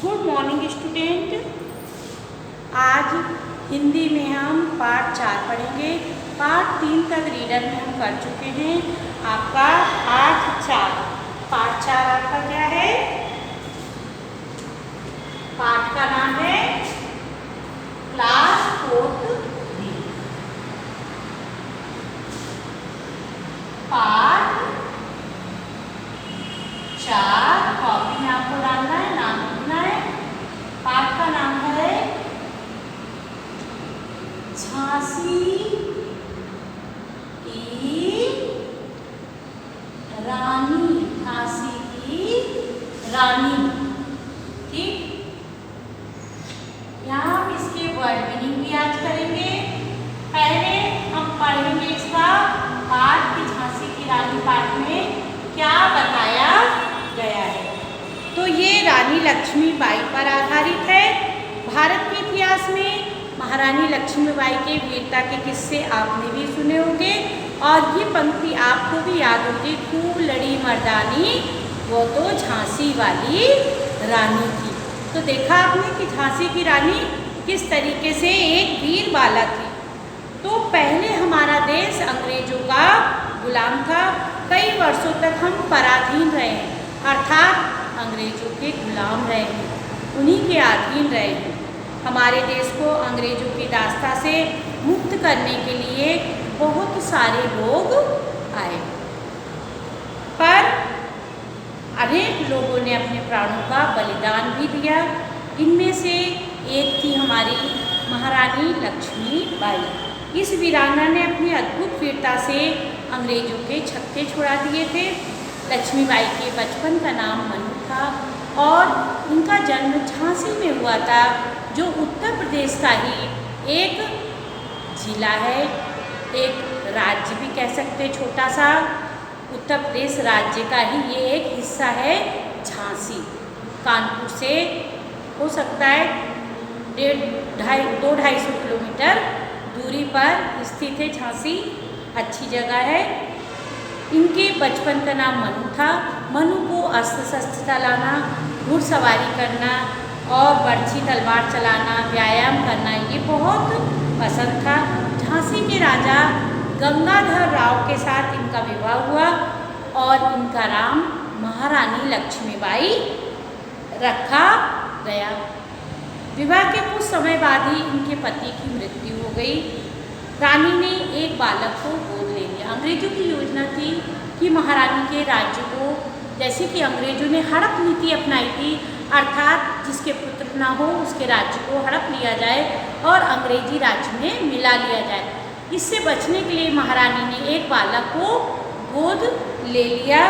Good morning student. आज हिंदी में हम पाठ 4 पढ़ेंगे। पाठ 3 तक रीडर में हम कर चुके हैं। आपका 8-4 पाठ 4 आपका क्या है? पाठ का नाम है क्लास 4th बी। पाठ 4 कॉपी में आपको डालना है, नाम लिखना है। पाठ का नाम है झांसी की रानी। झांसी की रानी, ठीक। यहाँ हम इसके वर्ड मीनिंग भी आज करेंगे। पहले हम पढ़ेंगे इसका पाठ कि झांसी की रानी पाठ में क्या बताया गया है। तो ये रानी लक्ष्मीबाई पर आधारित है। भारत के इतिहास में महारानी लक्ष्मीबाई के वीरता के किस्से आपने भी सुने होंगे और ये पंक्ति आपको भी याद होगी, खूब लड़ी मर्दानी वो तो झांसी वाली रानी थी। तो देखा आपने कि झांसी की रानी किस तरीके से एक वीर बाला थी। तो पहले हमारा देश अंग्रेजों का गुलाम था। कई वर्षों तक हम पराधीन रहे हैं, अर्थात अंग्रेजों के गुलाम रहे हैं, उन्हीं के अधीन रहे हैं। हमारे देश को अंग्रेजों की दास्ता से मुक्त करने के लिए बहुत सारे लोग आए, पर अनेक लोगों ने अपने प्राणों का बलिदान भी दिया। इनमें से एक थी हमारी महारानी लक्ष्मीबाई। इस वीरांगना ने अपनी अद्भुत वीरता से अंग्रेजों के छक्के छुड़ा दिए थे। लक्ष्मीबाई के बचपन का नाम मनु था और उनका जन्म झांसी में हुआ था, जो उत्तर प्रदेश का ही एक जिला है, एक राज्य भी कह सकते हैं, छोटा सा उत्तर प्रदेश राज्य का ही ये एक हिस्सा है झांसी। कानपुर से हो सकता है 250-250 किलोमीटर दूरी पर स्थित है झांसी। अच्छी जगह है। इनके बचपन का नाम मनु था। मनु को अस्त्र शस्त्र चलाना, घुड़सवारी करना और बर्छी तलवार चलाना, व्यायाम करना ये बहुत पसंद था। झांसी के राजा गंगाधर राव के साथ इनका विवाह हुआ और इनका नाम महारानी लक्ष्मीबाई रखा गया। विवाह के कुछ समय बाद ही इनके पति की मृत्यु हो गई। रानी ने एक बालक को गोद ले लिया। अंग्रेजों की योजना थी कि महारानी के राज्य को, जैसे कि अंग्रेजों ने हड़प नीति अपनाई थी, अर्थात जिसके पुत्र ना हो उसके राज्य को हड़प लिया जाए और अंग्रेजी राज्य में मिला लिया जाए। इससे बचने के लिए महारानी ने एक बालक को गोद ले लिया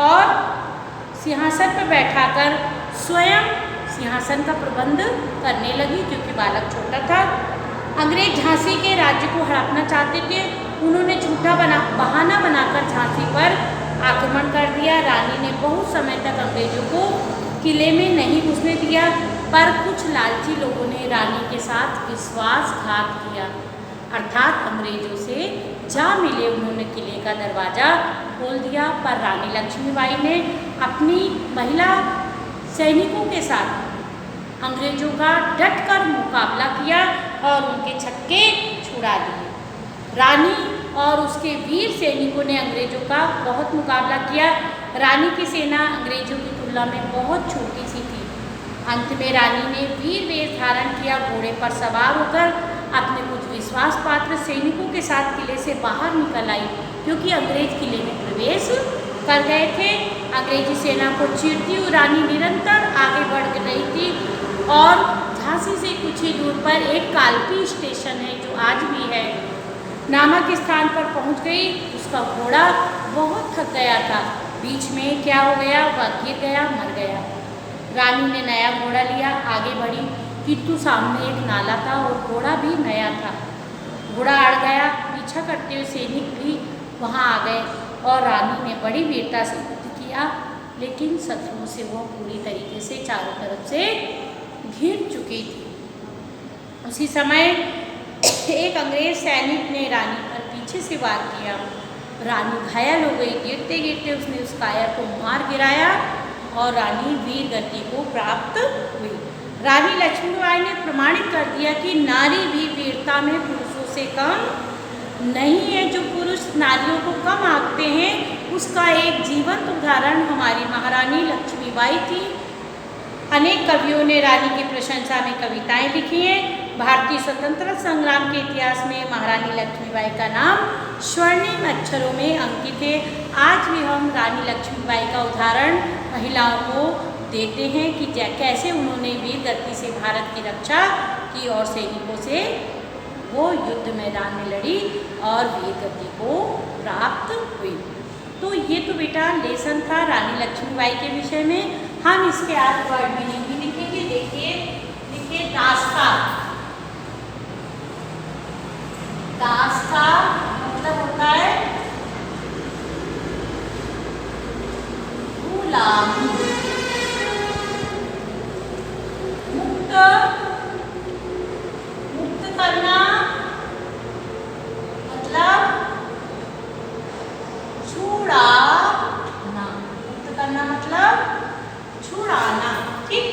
और सिंहासन पर बैठाकर स्वयं सिंहासन का प्रबंध करने लगी, क्योंकि बालक छोटा था। अंग्रेज झांसी के राज्य को हड़पना चाहते थे। उन्होंने झूठा बहाना बनाकर झांसी पर आक्रमण कर दिया। रानी ने बहुत समय तक अंग्रेजों को किले में नहीं घुसने दिया, पर कुछ लालची लोगों ने रानी के साथ विश्वासघात किया, अर्थात अंग्रेजों से जा मिले। उन्होंने किले का दरवाज़ा खोल दिया, पर रानी लक्ष्मीबाई ने अपनी महिला सैनिकों के साथ अंग्रेजों का डटकर मुकाबला किया और उनके छक्के छुड़ा दिए। रानी और उसके वीर सैनिकों ने अंग्रेजों का बहुत मुकाबला किया। रानी की सेना अंग्रेजों की तुलना में बहुत छोटी सी थी। अंत में रानी ने वीर वेश धारण किया, घोड़े पर सवार होकर अपने कुछ विश्वास पात्र सैनिकों के साथ किले से बाहर निकल आई, क्योंकि अंग्रेज किले में प्रवेश कर गए थे। अंग्रेजी सेना को चीरती हुई रानी निरंतर आगे बढ़ रही थी और झांसी से कुछ ही दूर पर एक कालपी स्टेशन है, जो आज भी है, नामक स्थान पर पहुंच गई। उसका घोड़ा बहुत थक गया था। बीच में क्या हो गया, वह गिर गया, मर गया। रानी ने नया घोड़ा लिया, आगे बढ़ी, किंतु सामने एक नाला था और घोड़ा भी नया था। घोड़ा अड़ गया। पीछा करते हुए सैनिक भी वहाँ आ गए और रानी ने बड़ी वीरता से युद्ध किया, लेकिन शत्रुओं से वह पूरी तरीके से चारों तरफ से घिर चुकी थी। उसी समय एक अंग्रेज सैनिक ने रानी पर पीछे से वार किया। रानी घायल हो गई। गिरते गिरते उसने उस कायर को मार गिराया और रानी वीर गति को प्राप्त हुई। रानी लक्ष्मीबाई ने प्रमाणित कर दिया कि नारी भी वीरता में पुरुषों से कम नहीं है। जो पुरुष नारियों को कम आंकते हैं उसका एक जीवंत उदाहरण हमारी महारानी लक्ष्मीबाई थी। अनेक कवियों ने रानी की प्रशंसा में कविताएं लिखी हैं। भारतीय स्वतंत्रता संग्राम के इतिहास में महारानी लक्ष्मीबाई का नाम स्वर्णिम अक्षरों में अंकित है। आज भी हम रानी लक्ष्मीबाई का उदाहरण महिलाओं को देते हैं कि कैसे उन्होंने वीर गति से भारत की रक्षा की और सैनिकों से वो युद्ध मैदान में लड़ी और वीर गति को प्राप्त हुई। तो ये तो बेटा लेसन था रानी लक्ष्मीबाई के विषय में। हम इसके आज वर्ड मीनिंग भी लिखेंगे। देखिए दास्ता, दास्ता मतलब होता है गुलामी। मुक्त, मुक्त करना मतलब छुड़ाना। मुक्त करना मतलब छुड़ाना, ठीक।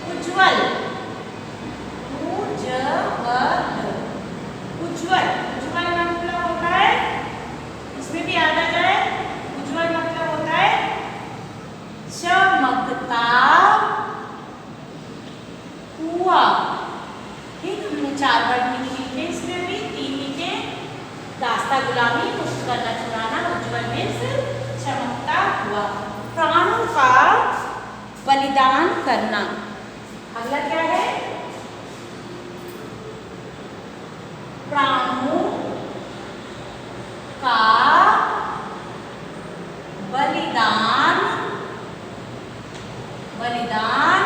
उज्ज्वल, उज्ज्वल, उज्ज्वल मतलब होता है, इसमें भी याद आ जाए, उज्ज्वल मतलब होता है चमकता हुआ। ठीक, हमने 4 वर्ड मीनिंग लिखे, इसमें भी 3 लिखे। दास्ता गुलामी, मुक्त करना छुड़ाना, उज्ज्वल मीन्स चमकता हुआ। प्राणों का बलिदान करना। अगला क्या है? प्राणों का बलिदान, बलिदान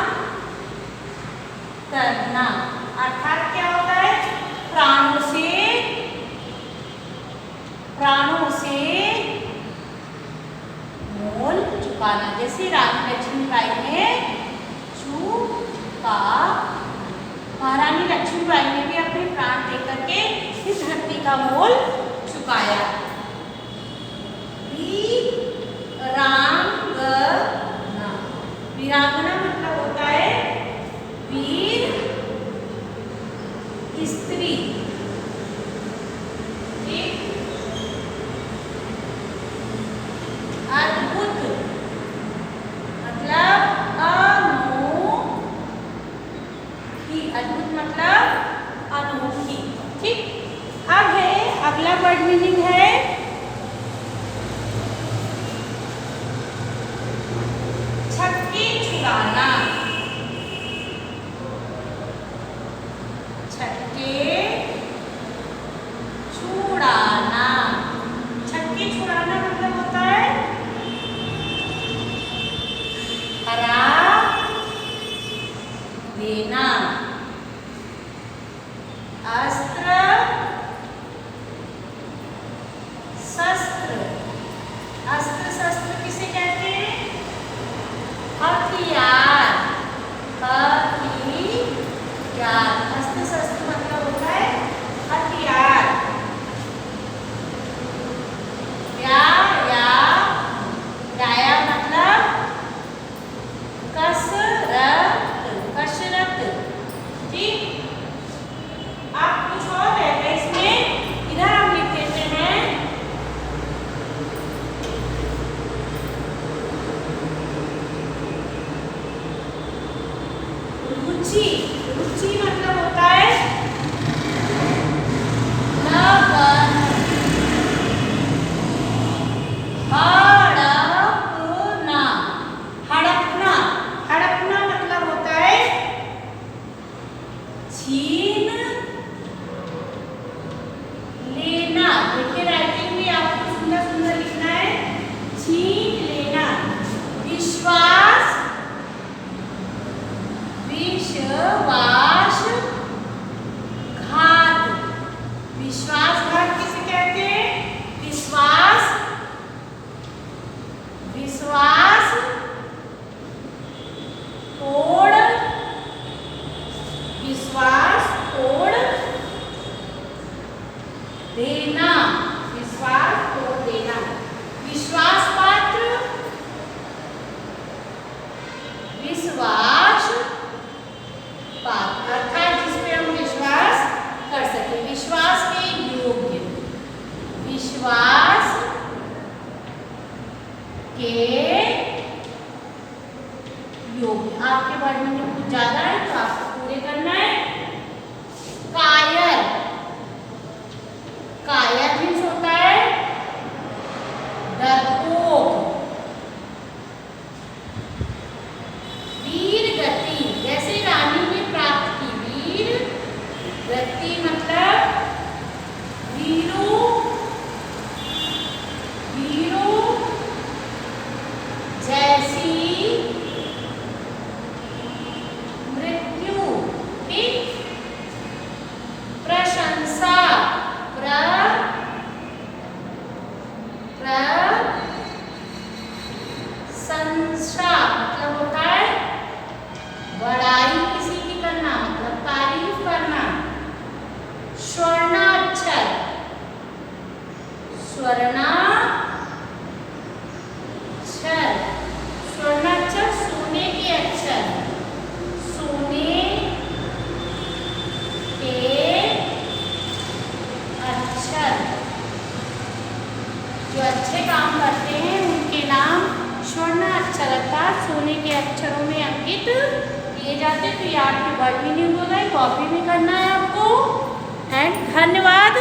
करना अर्थात क्या होता है? प्राणों से मोल चुकाना। जैसे रानी लक्ष्मीबाई ने चुका, महारानी लक्ष्मीबाई ने भी अपने प्राण दे करके इस धरती का मोल चुकाया। वीरांगना, वीरांगना मतलब होता है वीर स्त्री। अद्भुत मतलब अनोखी, अद्भुत मतलब अनोखी, ठीक। अब है अगला वर्ड मीनिंग है के योग्य। आपके वर्ड में कुछ ज्यादा है तो आपको पूरे करना है। कायर, कायर मीन्स होता है डरपोक। वीर गति, जैसे रानी ने प्राप्त की, वीर गति मतलब वीरों, वीरों जैसी मृत्यु। ठीक, प्रशंसा, प्रशंसा मतलब होता है बड़ाई किसी की करना, मतलब तारीफ करना। स्वर्णाक्षर, स्वर्णाक्षर, स्वर्णाक्षर सोने के अक्षर, सोने के अक्षर। जो अच्छे काम करते हैं उनके नाम स्वर्णाक्षर अर्थात सोने के अक्षरों में अंकित किए जाते। तो ये आपकी वर्ड मीनिंग हो गई, कॉपी में करना है आपको। एंड धन्यवाद।